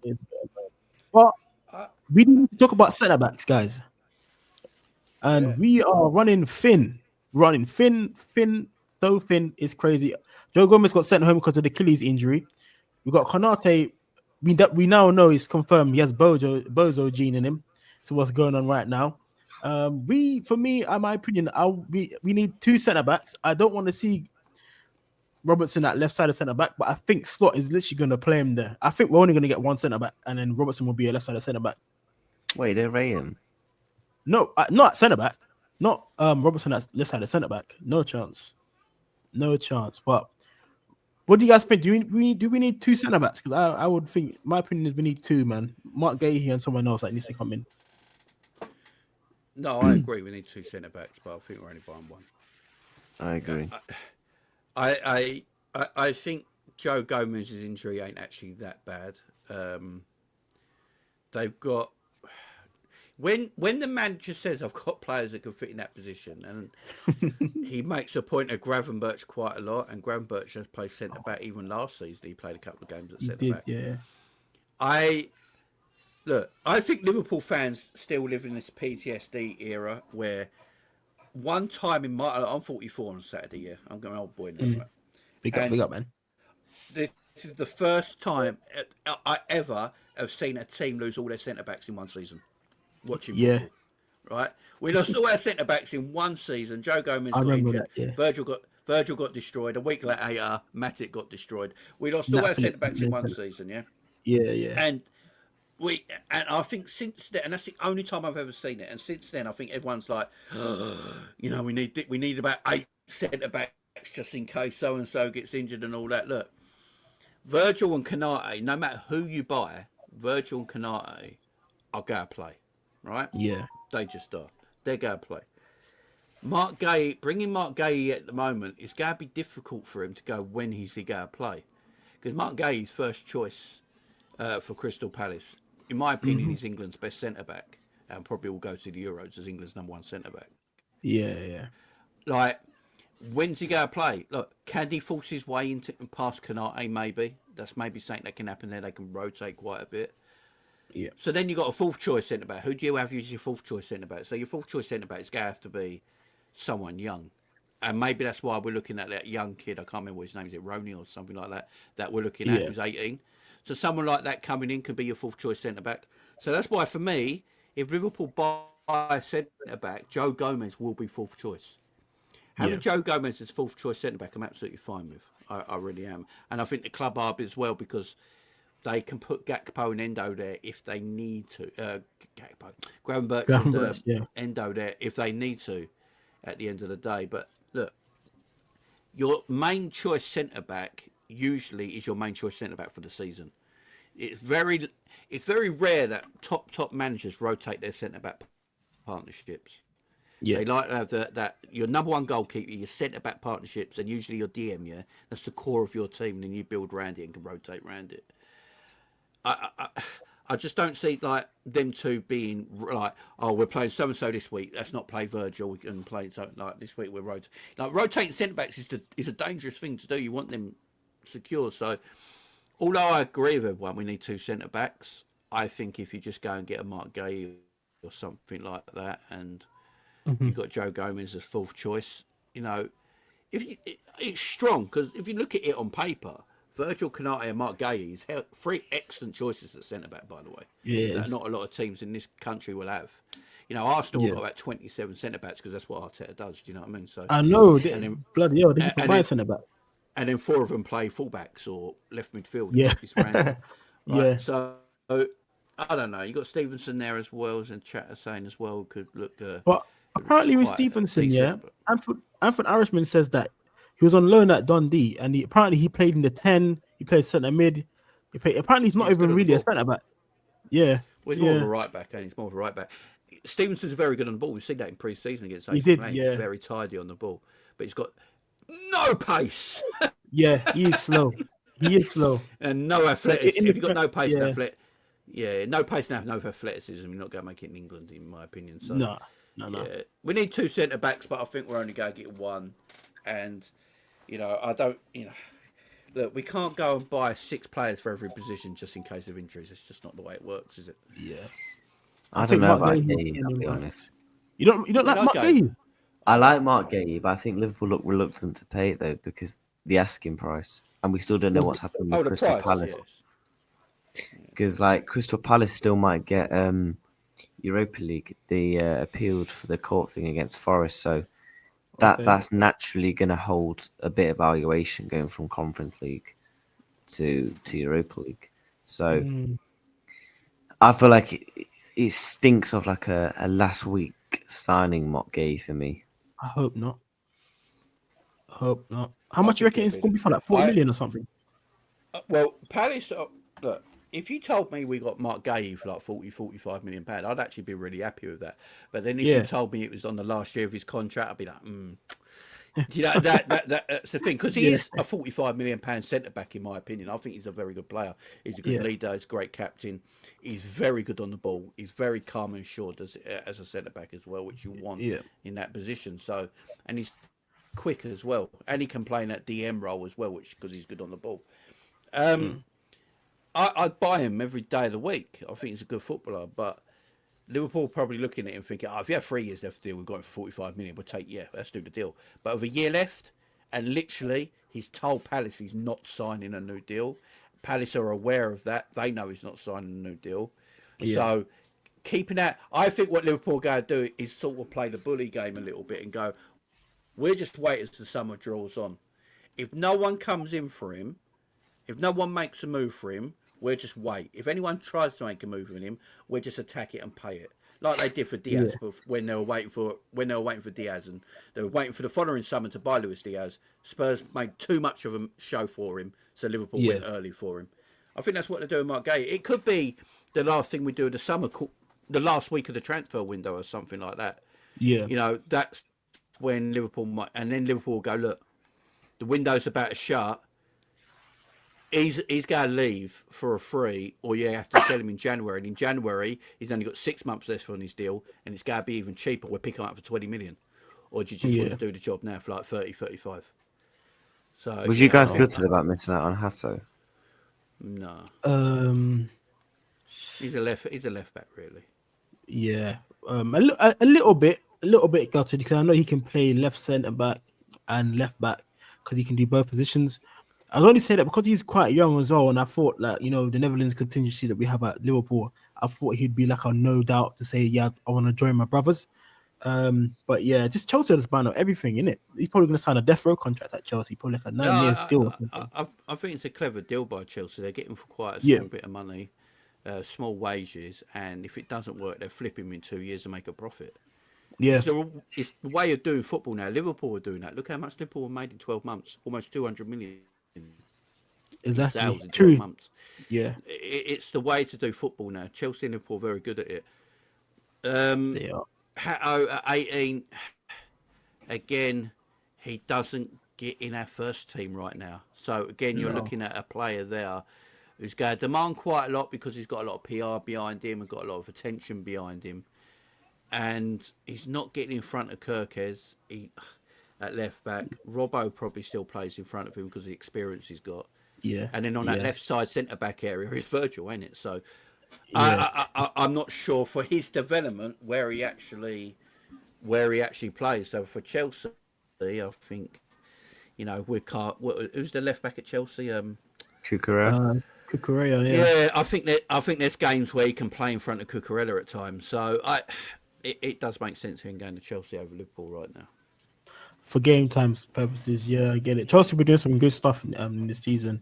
It's better, man. But Uh, we need to talk about centre backs, guys. yeah. And we are running thin, so thin. It's crazy. Joe Gomez got sent home because of the Achilles injury. We got Konate. We now know it's confirmed he has Bozo gene in him. So what's going on right now? For me, in my opinion, we need two centre backs. I don't want to see Robertson at left side of centre back, but I think Slot is literally going to play him there. I think we're only going to get one centre back, and then Robertson will be a left side of centre back. Wait, they're rating. No, not at centre back. Not Robertson at left side of centre back. No chance. No chance. But what do you guys think? Do we need two centre backs? Because I would think my opinion is we need two, man. Mark Guehi and someone else that needs to come in. No, I agree. We need two centre backs, but I think we're only buying one. I agree. I think Joe Gomez's injury ain't actually that bad. They've got when the manager says I've got players that can fit in that position, and he makes a point of Gravenberch quite a lot, and Gravenberch has played centre back even last season. He played a couple of games at He centre did, back. yeah. I I think Liverpool fans still live in this PTSD era where one time in my I'm 44 on Saturday. Yeah, I'm going old boy now, right? Big And up, man. this is the first time I ever have seen a team lose all their centre backs in one season. Watching Yeah, football, right? We lost all our centre backs in one season. Joe Gomez I got remember injured. that. Yeah, Virgil got destroyed. A week later, Matic got destroyed. We lost all Nat our Phillips. centre backs in one season, yeah. Yeah, yeah, And and I think since then, and that's the only time I've ever seen it. And since then, I think everyone's like, we need about 8 centre backs just in case so and so gets injured and all that. Look, Virgil and Canate, no matter who you buy, Virgil and Canate are going to play, right? yeah, They just are. They're going to play. Mark Guehi, bringing Mark Guehi at the moment is going to be difficult for him to go when he's going to play. Because Mark Guehi's first choice for Crystal Palace, in my opinion, hmm is England's best centre back, and probably will go to the Euros as England's number one centre back. yeah, yeah, Like, when's he going to play? Look, can he force his way into and past Canate? Maybe that's maybe something that can happen there. They can rotate quite a bit. yeah, So then you've got a fourth choice centre back. Who do you have as your fourth choice centre back? So your fourth choice centre back is going to have to be someone young. And maybe that's why we're looking at that young kid. I can't remember what his name is, it Roney or something like that, that we're looking at, yeah, who's 18. So someone like that coming in could be your fourth choice centre back. So that's why, for me, if Liverpool buy a centre back, Joe Gomez will be fourth choice. Having yeah, Joe Gomez as fourth choice centre back, I'm absolutely fine with. I really am. And I think the club are as well, because they can put Gakpo and Endo there if they need to. Gravenberch and yeah, Endo there if they need to at the end of the day. But look, your main choice centre back usually is your main choice centre back for the season. It's very rare that top managers rotate their centre back partnerships. yeah, They like to have that your number one goalkeeper, your centre back partnerships, and usually your DM. Yeah, that's the core of your team, and then you build around it and can rotate around it. I just don't see like them two being like, oh, we're playing so and so this week. Let's not play Virgil. We can play so like this week. We're rotating. Like rotating centre backs is a dangerous thing to do. You want them secure. So, although I agree with everyone, we need two centre backs. I think if you just go and get a Mark Guehi or something like that, and hmm you've got Joe Gomez as fourth choice, if you, it's strong because if you look at it on paper, Virgil Canate and Mark Guehi is three excellent choices at centre back, by the way, that yes, not a lot of teams in this country will have. Arsenal yeah. got about 27 centre backs because that's what Arteta does. Do you know what I mean? So, I know. and then Bloody hell, they should and provide then centre back. and then four of them play fullbacks or left midfield. Yeah, It's random, right? yeah. So I don't know. You got Stevenson there as well, as in chat are saying as well. Could look But it's apparently with quite Stevenson, yeah, decent. But Anford Irishman says that he was on loan at Dundee, and apparently he played in the 10. He played centre mid. He played. Apparently he's yeah, not he's good even on the really a ball. centre back. Yeah, Well, he's more of a yeah. right back, and he's more of a right back. Stevenson's very good on the ball. We've seen that in pre-season against He AC did. Milan. He's Yeah, very tidy on the ball, but he's got no pace yeah. He is slow. He is slow. and no So athletics. in the If you've got no pace and yeah, no pace and no athleticism, you're not going to make it in England, in my opinion. So, no, no, no. yeah, we need two centre backs, but I think we're only going to get one. And I don't, Look, we can't go and buy 6 players for every position just in case of injuries. It's just not the way it works, is it? Yeah. I think don't know Marc about Guehi Guehi, I'll be honest. You don't like Marc Okay. Guehi? I like Marc Guehi, but I think Liverpool look reluctant to pay it though because the asking price, and we still don't know what's happening with Oh, the Crystal price, Palace. yes. Because like Crystal Palace still might get Europa League. They appealed for the court thing against Forest, so that's naturally going to hold a bit of valuation going from Conference League to Europa League. So I feel like it stinks of like a last week signing Marc Guehi for me. I hope not. How much do you reckon it's going to be for? Like 40 million or something? Well, Palace, look, if you told me we got Marc Guehi for like 40, 45 million pounds, I'd actually be really happy with that. But then if you told me it was on the last year of his contract, I'd be like, Do you know, that's the thing, because he is a 45 million pound centre back in my opinion. I think he's a very good player. He's a good leader. He's a great captain. He's very good on the ball. He's very calm and assured as a centre back as well, which you want in that position. So, and he's quick as well, and he can play in that DM role as well, which because he's good on the ball. I'd buy him every day of the week. I think he's a good footballer, but Liverpool probably looking at him thinking, if you have 3 years left to deal, we've got him for 45 million, we'll take, let's do the deal. But with a year left, and literally, he's told Palace he's not signing a new deal. Palace are aware of that. They know he's not signing a new deal. So, keeping that, I think what Liverpool are going to do is sort of play the bully game a little bit and go, we'll just wait as the summer draws on. If no one comes in for him, if no one makes a move for him, we'll just wait. If anyone tries to make a move with him, we'll just attack it and pay it, like they did for Diaz. But when they were waiting for Diaz, and they were waiting for the following summer to buy Luis Diaz, Spurs made too much of a show for him, so Liverpool went early for him. I think that's what they're doing, Marc Guehi. It could be the last thing we do in the summer, the last week of the transfer window or something like that. Yeah, you know, that's when Liverpool might, and then Liverpool will go, look, the window's about to shut. He's going to leave for a free, or you have to sell him in January. And in January, he's only got 6 months left on his deal, and it's going to be even cheaper. We'll pick him up for 20 million. Or do you just want to do the job now for like 30, 35? So, was you guys gutted about missing out on Hasso? No. He's a left back, really. Yeah. A little bit gutted because I know he can play left centre back and left back because he can do both positions. I only say that because he's quite young as well, and I thought like, the Netherlands contingency that we have at Liverpool, I thought he'd be like a no doubt to say, I want to join my brothers. But yeah, just Chelsea has banned out everything, innit? He's probably going to sign a death row contract at Chelsea, probably like a 9 years deal. I think it's a clever deal by Chelsea. They're getting for quite a small bit of money, small wages, and if it doesn't work, they'll flip him in 2 years and make a profit. Yeah, it's the way of doing football now. Liverpool are doing that. Look how much Liverpool have made in 12 months, almost 200 million. Exactly. Sales in 12 True. months. Yeah, it's the way to do football now. Chelsea and Liverpool are very good at it. they are. At 18, again, he doesn't get in our first team right now. So again, you're looking at a player there who's going to demand quite a lot because he's got a lot of PR behind him and got a lot of attention behind him, and he's not getting in front of Kirkes. At left back, Robbo probably still plays in front of him because of the experience he's got. Yeah, and then on that left side centre back area is Virgil, ain't it? So I'm not sure for his development where he actually plays. So for Chelsea, I think we can't. Who's the left back at Chelsea? Cucurella. Cucurella, yeah. I think there's games where he can play in front of Cucurella at times. So it does make sense him going to Chelsea over Liverpool right now. For game times purposes, I get it. Chelsea will be doing some good stuff in this season.